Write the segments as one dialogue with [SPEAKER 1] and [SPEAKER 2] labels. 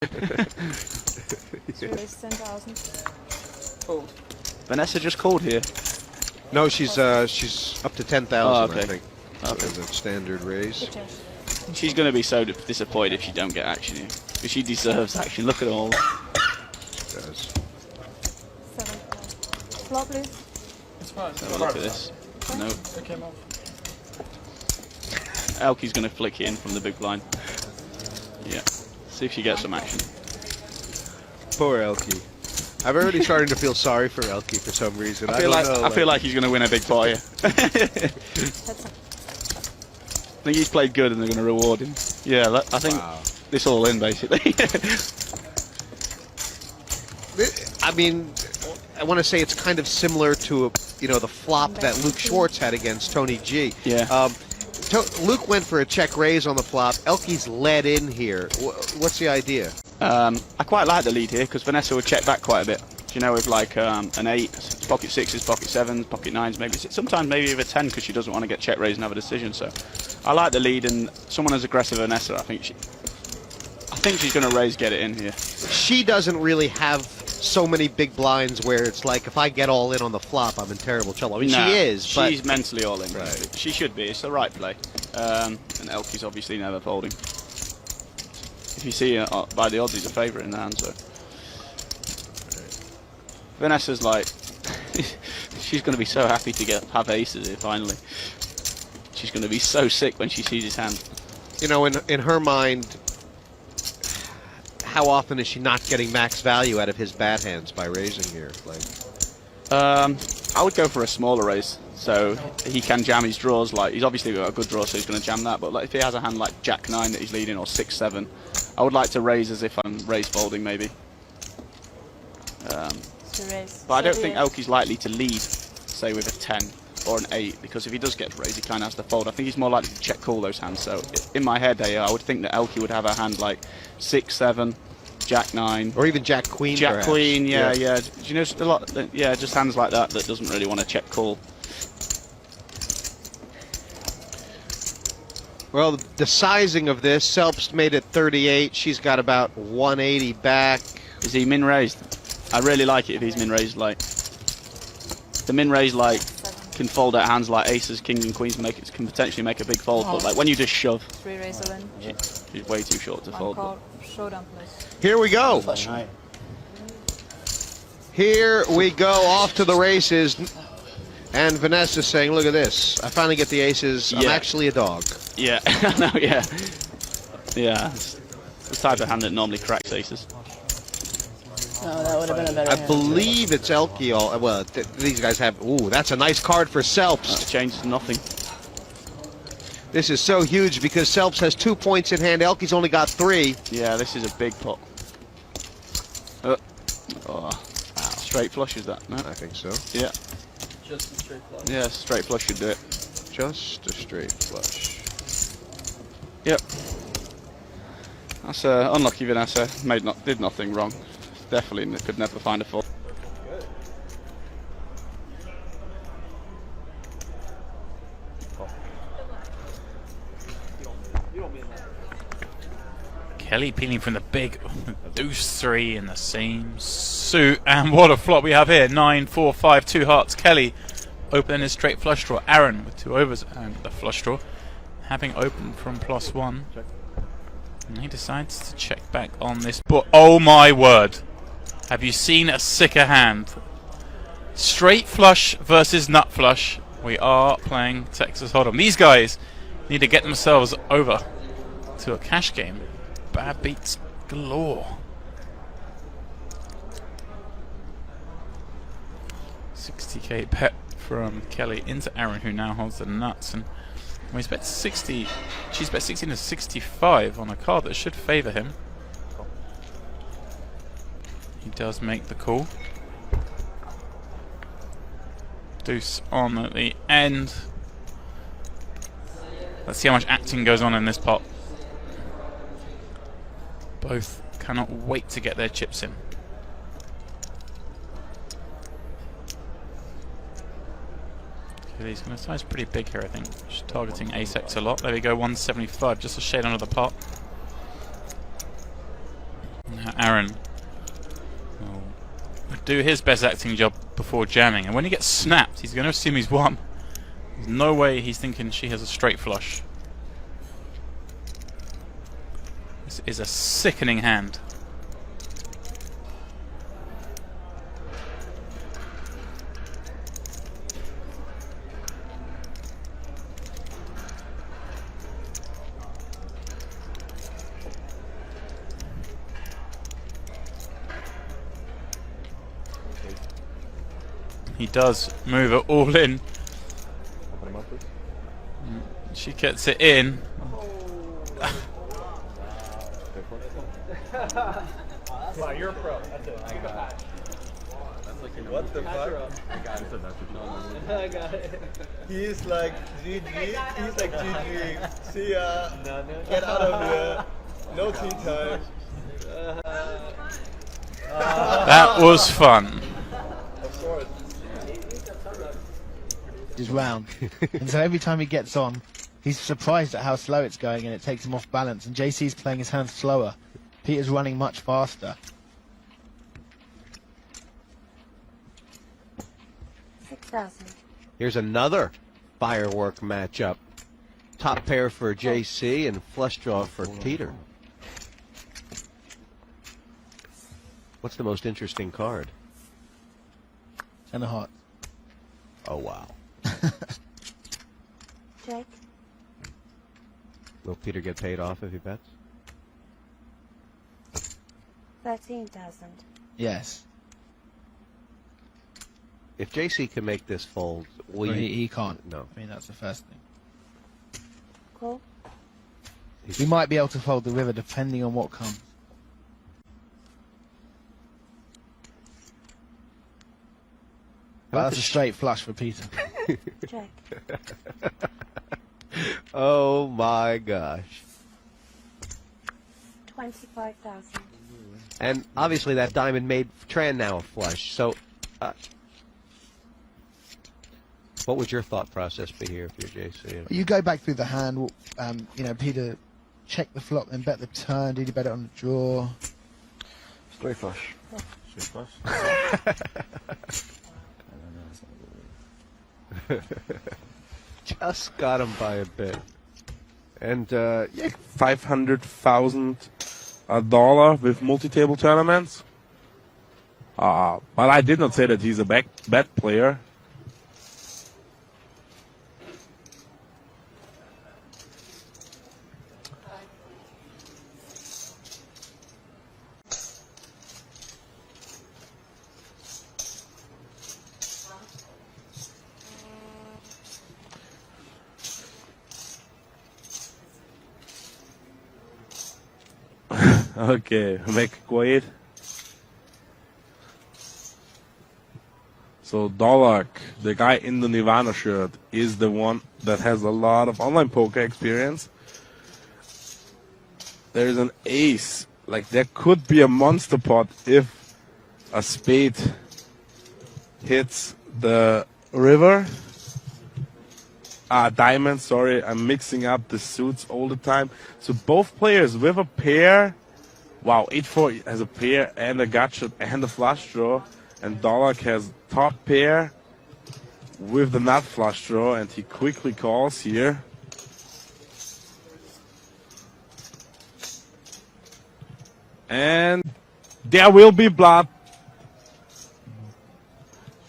[SPEAKER 1] Raise 10,000.
[SPEAKER 2] Called. Vanessa just called here.
[SPEAKER 3] No, she's up to 10,000.
[SPEAKER 2] Oh, okay.
[SPEAKER 3] I think.
[SPEAKER 2] Okay.
[SPEAKER 3] As a standard raise.
[SPEAKER 2] She's going to be so disappointed if she don't get action here. Because she deserves action. Look at it all.
[SPEAKER 3] She does.
[SPEAKER 1] 7. Flop, please.
[SPEAKER 4] It's fine.
[SPEAKER 2] Have a look at this. No.
[SPEAKER 4] It came off.
[SPEAKER 2] Elkie's going to flick it in from the big blind. Yeah. See if she gets some action.
[SPEAKER 3] Poor Elkie. I'm already starting to feel sorry for Elkie for some reason.
[SPEAKER 2] I feel like he's going to win a big pot here. I think he's played good and they're going to reward him. Yeah, I think this all in basically.
[SPEAKER 3] I mean, I want to say it's kind of similar to the flop that Luke Schwartz had against Tony G.
[SPEAKER 2] Yeah.
[SPEAKER 3] Luke went for a check raise on the flop. Elkie's led in here. What's the idea?
[SPEAKER 2] I quite like the lead here because Vanessa would check back quite a bit. You know, with like an 8, pocket 6s, pocket 7s, pocket 9s, maybe sometimes maybe with a 10 because she doesn't want to get check raised and have a decision. So I like the lead, and someone as aggressive as Vanessa, I think she's going to raise, get it in here.
[SPEAKER 3] She doesn't really have so many big blinds where it's like if I get all in on the flop, I'm in terrible trouble. I mean,
[SPEAKER 2] nah,
[SPEAKER 3] she is, but
[SPEAKER 2] she's mentally all in.
[SPEAKER 3] Right.
[SPEAKER 2] She should be. It's the right play. And Elkie's obviously never folding. If you see by the odds, he's a favourite in the hand. So Vanessa's like, she's going to be so happy to have aces here finally. She's going to be so sick when she sees his hand.
[SPEAKER 3] You know, in her mind, how often is she not getting max value out of his bad hands by raising here? Like,
[SPEAKER 2] I would go for a smaller raise, so he can jam his draws. Like, he's obviously got a good draw, so he's going to jam that. But like, if he has a hand like Jack 9 that he's leading, or 6-7, I would like to raise as if I'm raise folding maybe. But I don't think Elkie's likely to lead, say with a 10 or an 8, because if he does get to raise, he kind of has to fold. I think he's more likely to check call those hands. So in my head, I would think that Elkie would have a hand like 6-7, Jack 9,
[SPEAKER 3] or even Jack Queen.
[SPEAKER 2] Jack
[SPEAKER 3] perhaps.
[SPEAKER 2] Queen, yeah. Do you know a lot? Yeah, just hands like that doesn't really want to check call.
[SPEAKER 3] Well, the sizing of this, Selp's made it 38. She's got about 180 back.
[SPEAKER 2] Is he min raised? I really like it if he's min raised. Like the min raised, like can fold out hands like aces, kings, and queens. Can potentially make a big fold. But like when you just shove,
[SPEAKER 1] 3 raise all in.
[SPEAKER 2] she's way too short to fold.
[SPEAKER 1] Call, showdown, please.
[SPEAKER 3] Here we go. Here we go, off to the races. And Vanessa's saying, look at this. I finally get the aces. I'm actually a dog.
[SPEAKER 2] Yeah, I know, yeah. Yeah, it's the type of hand that normally cracks aces.
[SPEAKER 5] No, that would have been a better
[SPEAKER 3] I
[SPEAKER 5] hand.
[SPEAKER 3] believe it's Elkie. Well, these guys have... Ooh, that's a nice card for Selps.
[SPEAKER 2] That changes nothing.
[SPEAKER 3] This is so huge because Selps has 2 points in hand. Elkie's only got 3.
[SPEAKER 2] Yeah, this is a big pot. Straight flush is that? No?
[SPEAKER 3] I think so.
[SPEAKER 2] Yeah.
[SPEAKER 4] Just a straight flush.
[SPEAKER 2] Yeah, straight flush should do it.
[SPEAKER 3] Just a straight flush.
[SPEAKER 2] Yep. That's unlucky Vanessa. Did nothing wrong. Definitely could never find a fault.
[SPEAKER 6] Kelly peeling from the big deuce 3 in the same suit, and what a flop we have here. 9, 4, 5, 2 hearts. Kelly opening his straight flush draw. Aaron with 2 overs and the flush draw, having opened from +1, and he decides to check back on this. But oh my word, have you seen a sicker hand? Straight flush versus nut flush. We are playing Texas Hold'em. These guys need to get themselves over to a cash game. Bad beats galore. 60k bet from Kelly into Aaron, who now holds the nuts, and he's bet 60. She's bet 16 to 65 on a card that should favour him. He does make the call. Deuce on at the end. Let's see how much acting goes on in this pot. Both cannot wait to get their chips in. Okay, he's going to size pretty big here, I think. Just targeting ace-x a lot. There we go, 175, just a shade under the pot. Aaron will do his best acting job before jamming, and when he gets snapped, he's going to assume he's won. There's no way he's thinking she has a straight flush. This is a sickening hand. He does move it all in. She gets it in.
[SPEAKER 7] Wow, you're a pro. That's it. What the fuck? I got it. He's like GG. He's like GG. See ya. Get out of here. No tea time.
[SPEAKER 6] That was fun.
[SPEAKER 7] Of course.
[SPEAKER 8] His round. And so every time he gets on, he's surprised at how slow it's going and it takes him off balance. And JC's playing his hand slower. Peter's running much faster.
[SPEAKER 9] 6,000.
[SPEAKER 3] Here's another firework matchup. Top pair for JC and flush draw for Peter. What's the most interesting card?
[SPEAKER 8] 10 of hearts.
[SPEAKER 3] Oh, wow.
[SPEAKER 9] Check.
[SPEAKER 3] Will Peter get paid off if he bets?
[SPEAKER 9] 13,000.
[SPEAKER 8] Yes.
[SPEAKER 3] If JC can make this fold, will
[SPEAKER 8] Well,
[SPEAKER 3] you?
[SPEAKER 8] he can't.
[SPEAKER 3] No.
[SPEAKER 8] I mean, that's the first thing.
[SPEAKER 9] Cool.
[SPEAKER 8] We might be able to fold the river depending on what comes. But that's a straight flush for Peter.
[SPEAKER 9] Check.
[SPEAKER 3] Oh my gosh.
[SPEAKER 9] 25,000.
[SPEAKER 3] And obviously that diamond made Tran now a flush. So, what would your thought process be here if you're JC?
[SPEAKER 8] You go back through the hand. You know, Peter check the flop and bet the turn. Did he bet it on the draw?
[SPEAKER 7] Straight flush. Straight flush.
[SPEAKER 3] Just got him by a bit.
[SPEAKER 10] And yeah, $500,000 with multi-table tournaments. But I did not say that he's a bad player. Okay, make it quiet. So Dolak, the guy in the Nirvana shirt, is the one that has a lot of online poker experience. There's an ace. Like, there could be a monster pot if a spade hits the river. Diamond, sorry, I'm mixing up the suits all the time. So both players with a pair. Wow, 8-4 has a pair and a gutshot and a flush draw. And Dolak has top pair with the nut flush draw, and he quickly calls here. And there will be blood.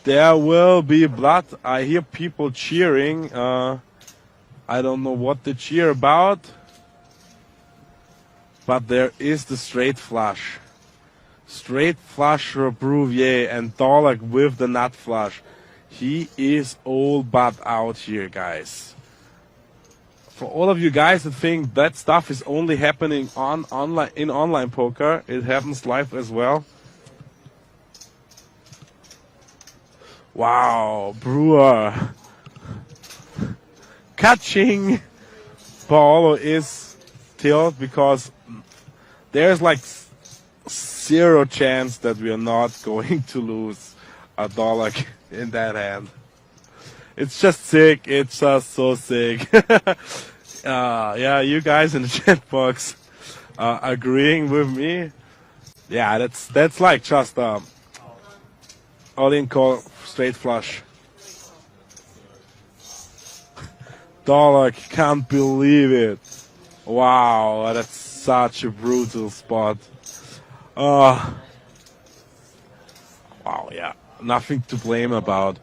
[SPEAKER 10] There will be blood. I hear people cheering. I don't know what they cheer about. But there is the straight flush. Straight flush for Brouvier and Dolak with the nut flush. He is all but out here, guys. For all of you guys that think that stuff is only happening in online poker, it happens live as well. Wow, Brewer. Catching. Paolo is tilt because there's like 0 chance that we are not going to lose a dollar in that hand. It's just sick. It's just so sick. Yeah, you guys in the chat box are agreeing with me. Yeah, that's like just all-in call straight flush. Dollar, can't believe it. Wow, that's such a brutal spot. Wow, yeah, nothing to blame about.